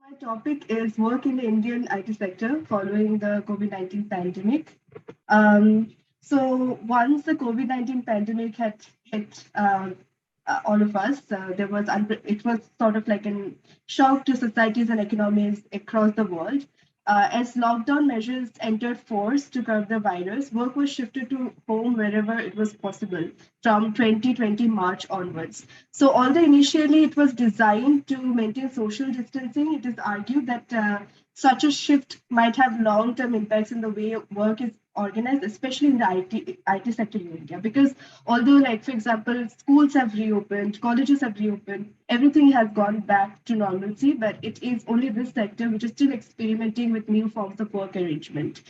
My topic is work in the Indian IT sector following the COVID-19 pandemic. So once the COVID-19 pandemic had hit all of us, it was sort of like a shock to societies and economies across the world. As lockdown measures entered force to curb the virus, work was shifted to home wherever it was possible from 2020 March onwards. So although initially it was designed to maintain social distancing, it is argued that such a shift might have long-term impacts in the way work is organized, especially in the IT sector in India. Because although, like for example, schools have reopened, colleges have reopened, everything has gone back to normalcy, but it is only this sector which is still experimenting with new forms of work arrangement.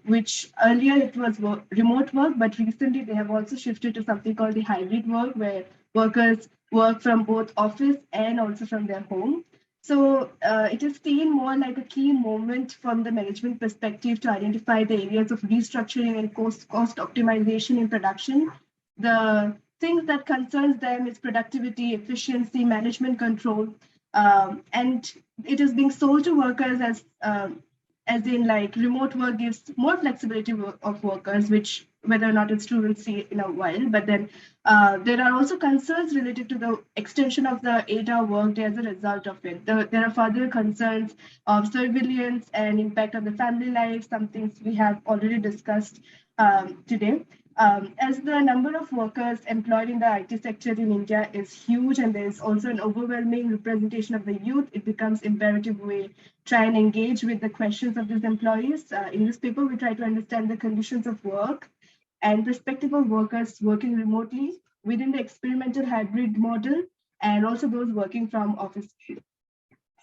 Which earlier it was remote work, but recently they have also shifted to something called the hybrid work, where workers work from both office and also from their home. So it is seen more like a key moment from the management perspective to identify the areas of restructuring and cost optimization in production. The things that concerns them is productivity, efficiency, management control, and it is being sold to workers as in like remote work gives more flexibility of workers, which whether or not it's true we'll see in a while. But then there are also concerns related to the extension of the 8-hour workday as a result of it. There are further concerns of surveillance and impact on the family life, some things we have already discussed today. As the number of workers employed in the IT sector in India is huge, and there is also an overwhelming representation of the youth, it becomes imperative we try and engage with the questions of these employees. In this paper, we try to understand the conditions of work and perspective of workers working remotely within the experimental hybrid model, and also those working from office.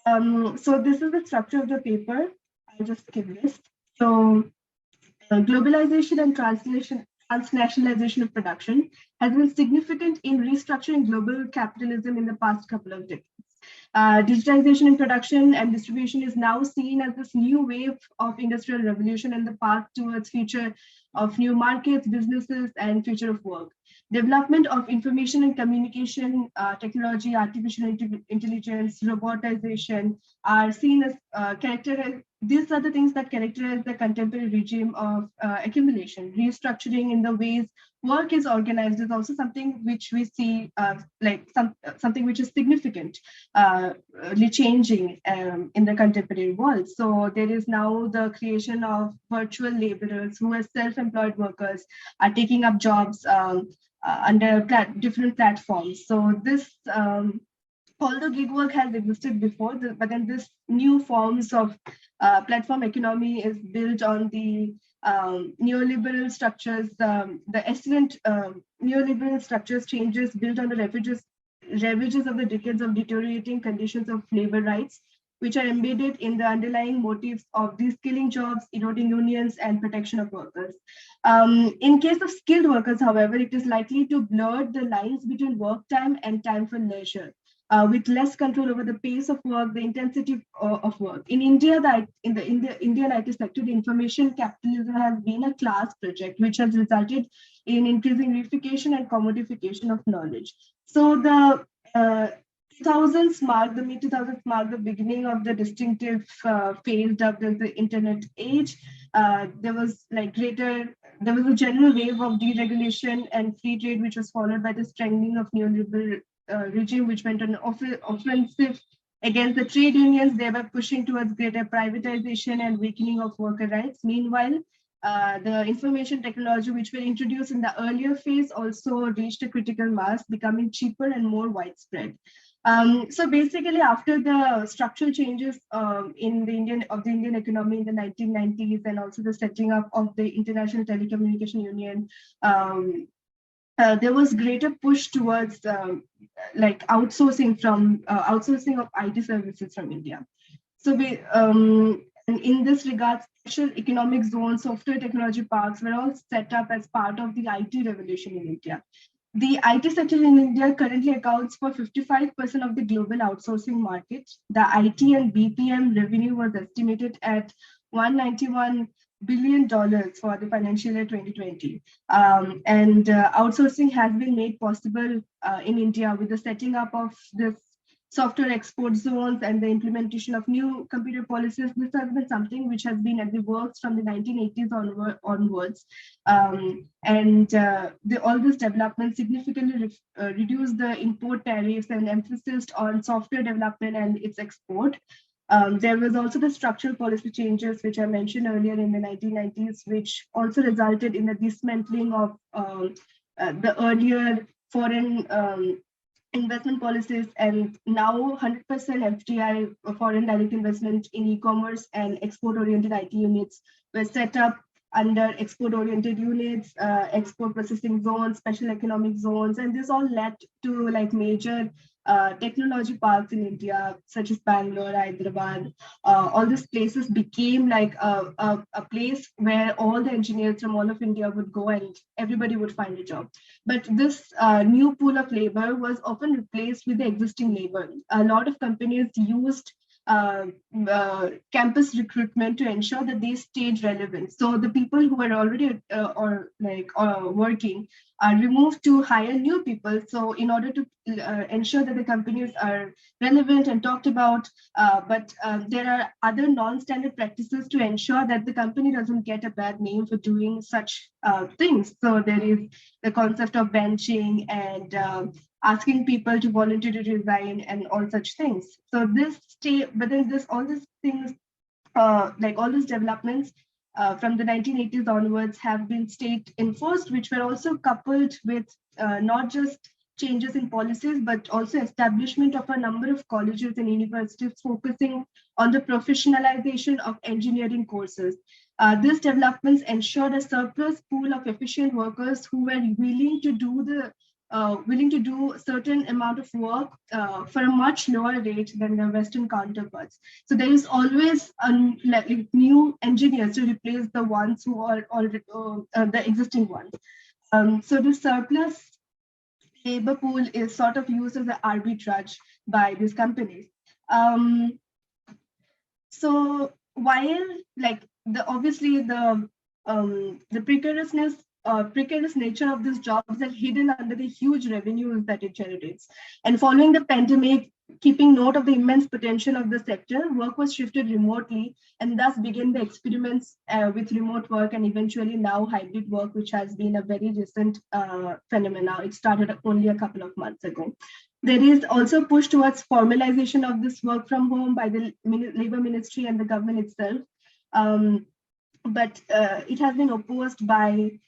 So this is the structure of the paper. I'll just skip this. So globalization and transnationalization of production has been significant in restructuring global capitalism in the past couple of decades. Digitization in production and distribution is now seen as this new wave of industrial revolution and the path towards future of new markets, businesses, and future of work. Development of information and communication technology, artificial intelligence, robotization are seen as characterized. These are the things that characterize the contemporary regime of accumulation. Restructuring in the ways work is organized is also something which we see something which is significant, changing in the contemporary world. So there is now the creation of virtual laborers who are self-employed workers are taking up jobs under different platforms. So this although gig work has existed before, but then this new forms of platform economy is built on the neoliberal structures, the excellent neoliberal structures changes built on the ravages of the decades of deteriorating conditions of labor rights, which are embedded in the underlying motives of de-skilling jobs, eroding unions, and protection of workers. In case of skilled workers, however, it is likely to blur the lines between work time and time for leisure. With less control over the pace of work, the intensity of work. In India, in the Indian IT sector, the information capitalism has been a class project, which has resulted in increasing reification and commodification of knowledge. So the 2000s mark, the mid-2000s mark the beginning of the distinctive phase dubbed as the internet age. There was a general wave of deregulation and free trade, which was followed by the strengthening of neoliberal regime, which went on offensive against the trade unions, thereby pushing towards greater privatization and weakening of worker rights. Meanwhile, the information technology, which were introduced in the earlier phase, also reached a critical mass, becoming cheaper and more widespread. So basically, after the structural changes in the Indian economy in the 1990s, and also the setting up of the International Telecommunication Union, there was greater push towards outsourcing of IT services from India. So in this regard, special economic zones, software technology parks were all set up as part of the IT revolution in India. The IT sector in India currently accounts for 55% of the global outsourcing market. The IT and BPM revenue was estimated at $191 billion for the financial year 2020. Outsourcing has been made possible in India with the setting up of this software export zones and the implementation of new computer policies. This has been something which has been at the works from the 1980s onwards. All this development significantly reduced the import tariffs and emphasis on software development and its export. There was also the structural policy changes, which I mentioned earlier in the 1990s, which also resulted in the dismantling of the earlier foreign investment policies, and now 100% FDI, foreign direct investment in e-commerce and export-oriented IT units were set up under export-oriented units, export processing zones, special economic zones, and this all led to like major technology parks in India, such as Bangalore, Hyderabad. All these places became like a place where all the engineers from all of India would go and everybody would find a job. But this new pool of labor was often replaced with the existing labor. A lot of companies used campus recruitment to ensure that they stayed relevant. So the people who were already working are removed to hire new people. So in order to ensure that the companies are relevant and talked about, but there are other non-standard practices to ensure that the company doesn't get a bad name for doing such things. So there is the concept of benching and asking people to volunteer to resign and all such things. So but then all these things, like all these developments from the 1980s onwards have been state enforced, which were also coupled with not just changes in policies, but also establishment of a number of colleges and universities focusing on the professionalization of engineering courses. These developments ensured a surplus pool of efficient workers who were willing to do a certain amount of work for a much lower rate than their Western counterparts. So there is always like new engineers to replace the ones who are already the existing ones. So the surplus labor pool is sort of used as an arbitrage by these companies. So while like obviously the precarious nature of these jobs are hidden under the huge revenues that it generates. And following the pandemic, keeping note of the immense potential of the sector, work was shifted remotely, and thus began the experiments with remote work and eventually now hybrid work, which has been a very recent phenomenon. It started only a couple of months ago. There is also a push towards formalization of this work from home by the Labor Ministry and the government itself. But it has been opposed by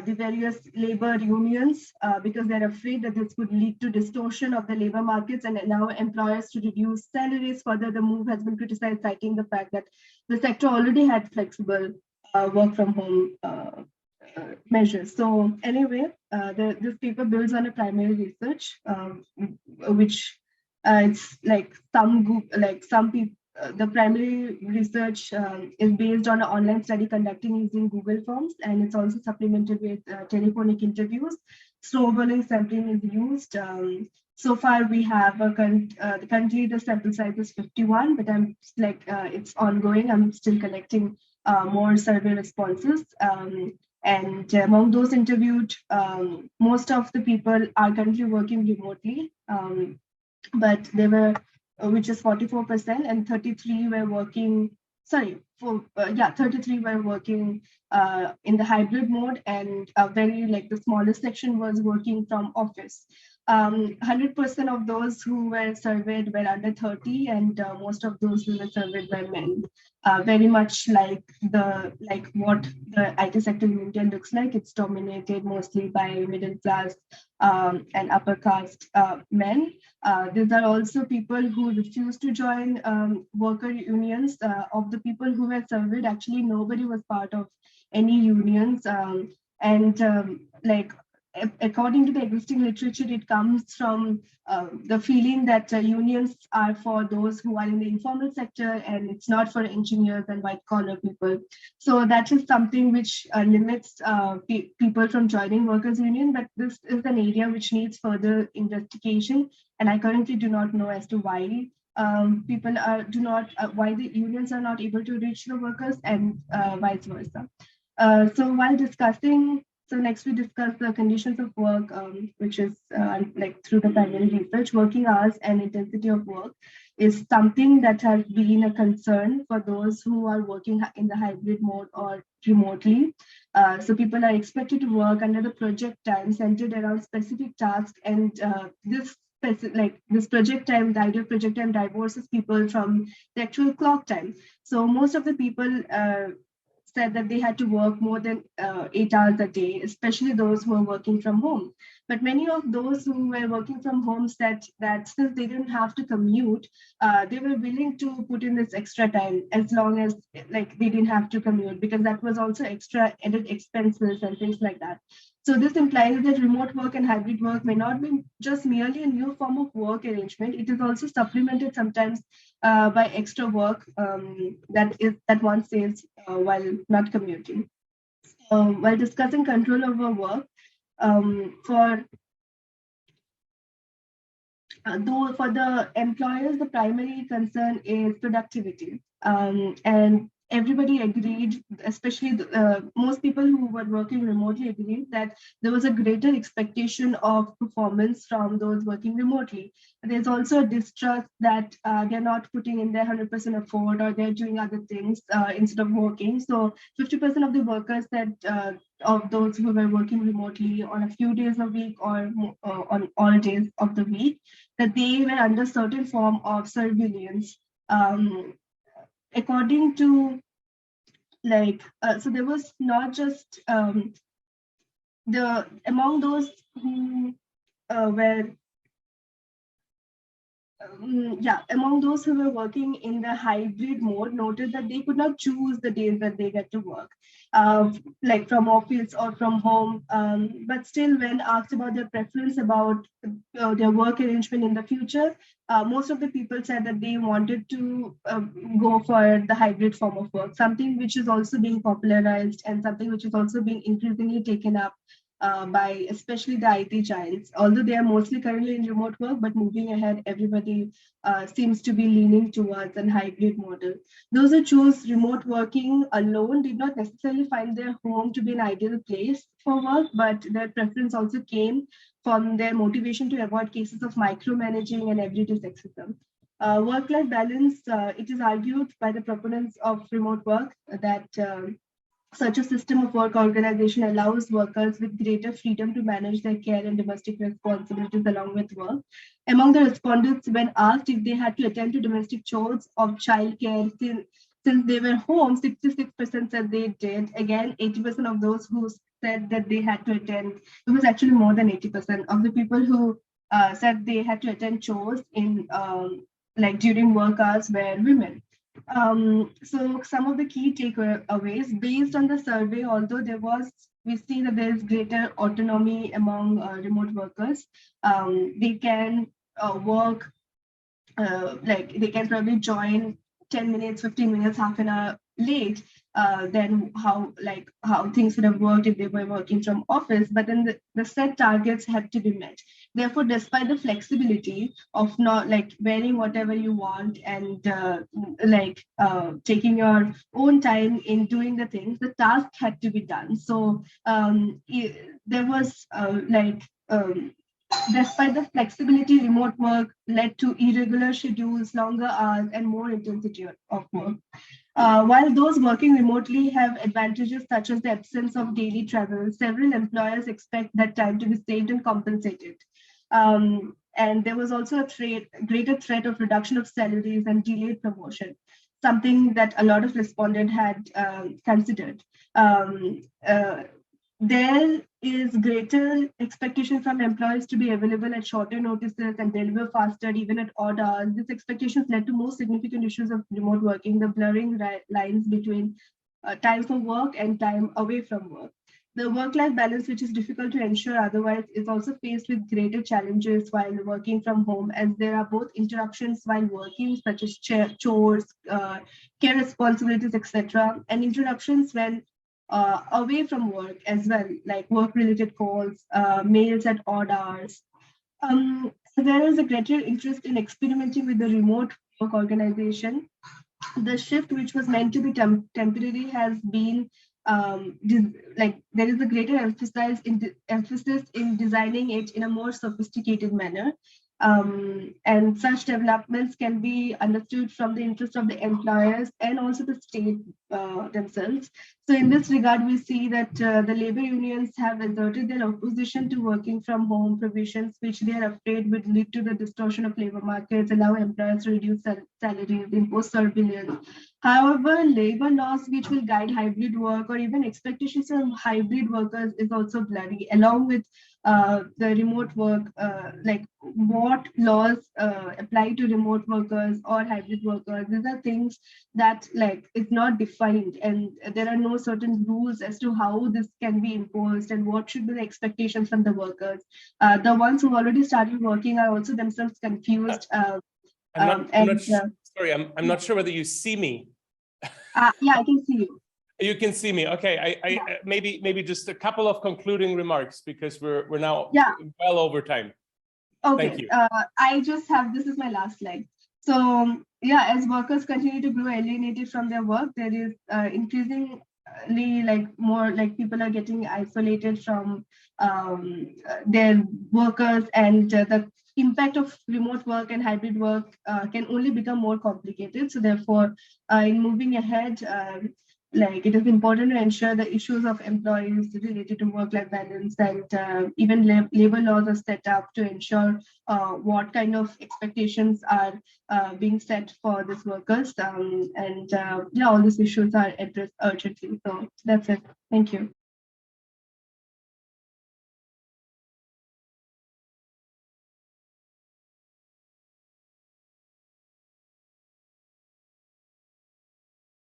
the various labor unions because they're afraid that this would lead to distortion of the labor markets and allow employers to reduce salaries. Further, the move has been criticized, citing the fact that the sector already had flexible work from home measures. So anyway, this paper builds on a primary research, which it's like some people. The primary research is based on an online study conducting using Google Forms, and it's also supplemented with telephonic interviews. Snowballing sampling is used. So far, we have currently the sample size is 51, but it's ongoing. I'm still collecting more survey responses. And among those interviewed, most of the people are currently working remotely, but they were which is 44%, and 33 were working, 33 were working in the hybrid mode, and the smallest section was working from office. 100% of those who were surveyed were under 30, and most of those who were surveyed were men. Very much like what the IT sector in India looks like. It's dominated mostly by middle class and upper caste men. These are also people who refuse to join worker unions. Of the people who were surveyed, actually nobody was part of any unions. According to the existing literature, it comes from the feeling that unions are for those who are in the informal sector, and it's not for engineers and white collar people. So that is something which limits people from joining workers union. But this is an area which needs further investigation, and I currently do not know as to why why the unions are not able to reach the workers, and vice versa. So while discussing So next we discuss the conditions of work, which is like through the primary research, working hours and intensity of work is something that has been a concern for those who are working in the hybrid mode or remotely. So people are expected to work under the project time centered around specific tasks, and this project time, the idea of project time divorces people from the actual clock time. So most of the people said that they had to work more than 8 hours a day, especially those who are working from home. But many of those who were working from home said that since they didn't have to commute, they were willing to put in this extra time as long as like they didn't have to commute, because that was also extra added expenses and things like that. So this implies that remote work and hybrid work may not be just merely a new form of work arrangement. It is also supplemented sometimes by extra work that one saves while not commuting. While discussing control over work, for though for the employers, the primary concern is productivity. And everybody agreed, especially most people who were working remotely agreed that there was a greater expectation of performance from those working remotely. There's also a distrust that they're not putting in their 100% effort, or they're doing other things instead of working. So 50% of the workers said of those who were working remotely on a few days a week or on all days of the week, that they were under certain form of surveillance. According to so there was not just the among those who were among those who were working in the hybrid mode noted that they could not choose the days that they get to work, like from office or from home. But still, when asked about their preference about their work arrangement in the future, most of the people said that they wanted to go for the hybrid form of work, something which is also being popularized and something which is also being increasingly taken up by especially the IT giants, although they are mostly currently in remote work, but moving ahead, everybody seems to be leaning towards a hybrid model. Those who choose remote working alone did not necessarily find their home to be an ideal place for work, but their preference also came from their motivation to avoid cases of micromanaging and everyday sexism. Work-life balance, it is argued by the proponents of remote work that such a system of work organization allows workers with greater freedom to manage their care and domestic responsibilities along with work. Among the respondents, when asked if they had to attend to domestic chores of childcare since they were home, 66% said they did. Again, 80% of those who said that they had to attend, it was actually more than 80% of the people who said they had to attend chores in like during work hours were women. So some of the key takeaways based on the survey, although we see that there is greater autonomy among remote workers. They can work, like they can probably join 10 minutes, 15 minutes, half an hour late than how things would have worked if they were working from office. But then the set targets have to be met. Therefore, despite the flexibility of not like wearing whatever you want and taking your own time in doing the things, the task had to be done. So there was despite the flexibility, remote work led to irregular schedules, longer hours, and more intensity of work. While those working remotely have advantages such as the absence of daily travel, several employers expect that time to be saved and compensated. And there was also a greater threat of reduction of salaries and delayed promotion, something that a lot of respondents had considered. There is greater expectation from employees to be available at shorter notices and deliver faster, even at odd hours. These expectations led to more significant issues of remote working, the blurring lines between time for work and time away from work. The work-life balance, which is difficult to ensure otherwise, is also faced with greater challenges while working from home, as there are both interruptions while working, such as chores, care responsibilities, etc., and interruptions when away from work as well, like work-related calls, mails at odd hours. There is a greater interest in experimenting with the remote work organization. The shift, which was meant to be temporary, has been there is a greater emphasis in designing it in a more sophisticated manner. And such developments can be understood from the interest of the employers and also the state themselves. So in this regard, we see that the labor unions have asserted their opposition to working from home provisions, which they are afraid would lead to the distortion of labor markets, allow employers to reduce salaries, impose surveillance. However, labor laws which will guide hybrid work or even expectations from hybrid workers is also blurry, along with the remote work, like what laws apply to remote workers or hybrid workers. These are things that like it's not defined, and there are no certain rules as to how this can be imposed and what should be the expectations from the workers. The ones who already started working are also themselves confused. Sorry, I'm not sure whether you see me. Yeah, I can see you. You can see me. Okay, maybe just a couple of concluding remarks, because we're now well over time. Okay. Thank you. This is my last slide. So yeah, as workers continue to grow alienated from their work, there is increasingly more people are getting isolated from their workers, and the impact of remote work and hybrid work can only become more complicated. So therefore, in moving ahead, it is important to ensure the issues of employees related to work-life balance, and even labor laws are set up to ensure what kind of expectations are being set for these workers, all these issues are addressed urgently. So that's it. Thank you.